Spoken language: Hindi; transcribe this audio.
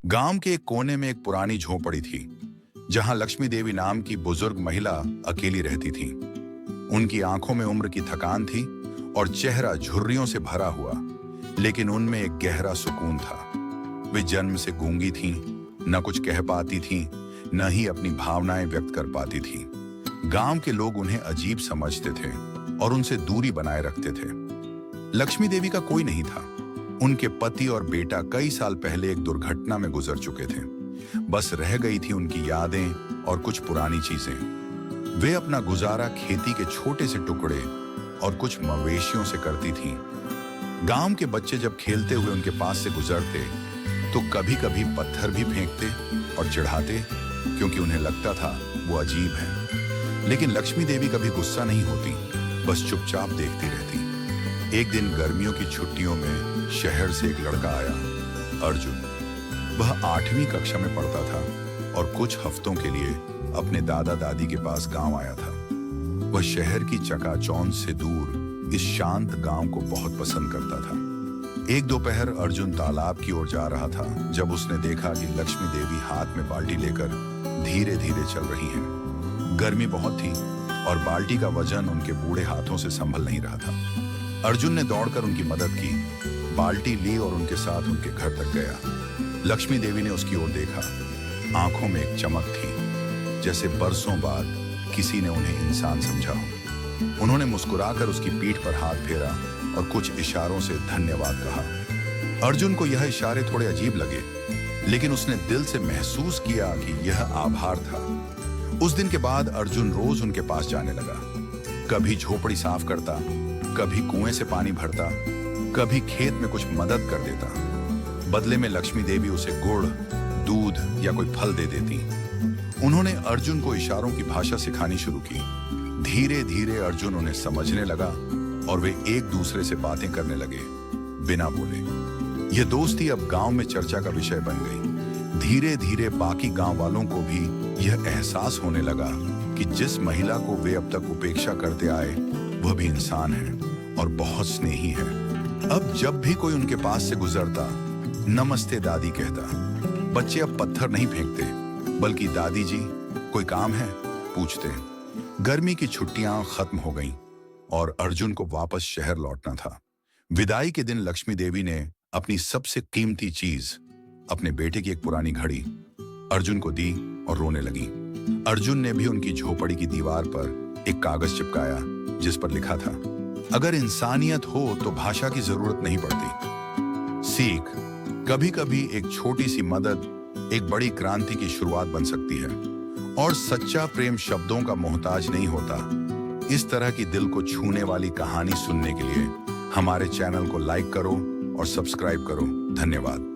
गांव के एक कोने में एक पुरानी झोपड़ी थी, जहां लक्ष्मी देवी नाम की बुजुर्ग महिला अकेली रहती थी। उनकी आंखों में उम्र की थकान थी और चेहरा झुर्रियों से भरा हुआ, लेकिन उनमें एक गहरा सुकून था। वे जन्म से गूंगी थीं, न कुछ कह पाती थीं, न ही अपनी भावनाएं व्यक्त कर पाती थीं। गांव के लोग उन्हें अजीब समझते थे और उनसे दूरी बनाए रखते थे। लक्ष्मी देवी का कोई नहीं था। उनके पति और बेटा कई साल पहले एक दुर्घटना में गुजर चुके थे। बस रह गई थी उनकी यादें और कुछ पुरानी चीजें। वे अपना गुजारा खेती के छोटे से टुकड़े और कुछ मवेशियों से करती थीं। गांव के बच्चे जब खेलते हुए उनके पास से गुजरते तो कभी कभी पत्थर भी फेंकते और चिढ़ाते, क्योंकि उन्हें लगता था वो अजीब है। लेकिन लक्ष्मी देवी कभी गुस्सा नहीं होती, बस चुपचाप देखती रहती। एक दिन गर्मियों की छुट्टियों में शहर से एक लड़का आया, अर्जुन। वह 8वीं कक्षा में पढ़ता था और कुछ हफ्तों के लिए अपने दादा दादी के पास गांव आया था। वह शहर की चकाचौंध से दूर इस शांत गांव को बहुत पसंद करता था। एक दोपहर अर्जुन तालाब की ओर जा रहा था जब उसने देखा कि लक्ष्मी देवी हाथ में बाल्टी लेकर धीरे धीरे चल रही हैं। गर्मी बहुत थी और बाल्टी का वजन उनके बूढ़े हाथों से संभल नहीं रहा था। अर्जुन ने दौड़कर उनकी मदद की, बाल्टी ली और उनके साथ उनके घर तक गया। लक्ष्मी देवी ने उसकी ओर देखा। आंखों में एक चमक थी, जैसे बरसों बाद किसी ने उन्हें इंसान समझा हो। उन्होंने मुस्कुराकर उसकी पीठ पर हाथ फेरा और कुछ इशारों से धन्यवाद कहा। अर्जुन को यह इशारे थोड़े अजीब लगे, लेकिन उसने दिल से महसूस किया कि यह आभार था। उस दिन के बाद अर्जुन रोज उनके पास जाने लगा। कभी झोपड़ी साफ करता, कभी कुएं से पानी भरता, कभी खेत में कुछ मदद कर देता। बदले में लक्ष्मी देवी उसे गुड़, दूध या कोई फल दे देती। उन्होंने अर्जुन को इशारों की भाषा सिखानी शुरू की। धीरे धीरे अर्जुन उन्हें समझने लगा और वे एक दूसरे से बातें करने लगे, बिना बोले। यह दोस्ती अब गांव में चर्चा का विषय बन गई। धीरे धीरे बाकी गांव वालों को भी यह एहसास होने लगा कि जिस महिला को वे अब तक उपेक्षा करते आए, वह भी इंसान है और बहुत स्नेही है। अब जब भी कोई उनके पास से गुजरता, नमस्ते दादी कहता। बच्चे अब पत्थर नहीं फेंकते, बल्कि दादी जी कोई काम है पूछते। गर्मी की छुट्टियां खत्म हो गईं और अर्जुन को वापस शहर लौटना था। विदाई के दिन लक्ष्मी देवी ने अपनी सबसे कीमती चीज, अपने बेटे की एक पुरानी घड़ी, अर्जुन को दी और रोने लगी। अर्जुन ने भी उनकी झोपड़ी की दीवार पर एक कागज चिपकाया जिस पर लिखा था, अगर इंसानियत हो तो भाषा की जरूरत नहीं पड़ती। सीख, कभी कभी एक छोटी सी मदद एक बड़ी क्रांति की शुरुआत बन सकती है। और सच्चा प्रेम शब्दों का मोहताज नहीं होता। इस तरह की दिल को छूने वाली कहानी सुनने के लिए हमारे चैनल को लाइक करो और सब्सक्राइब करो। धन्यवाद।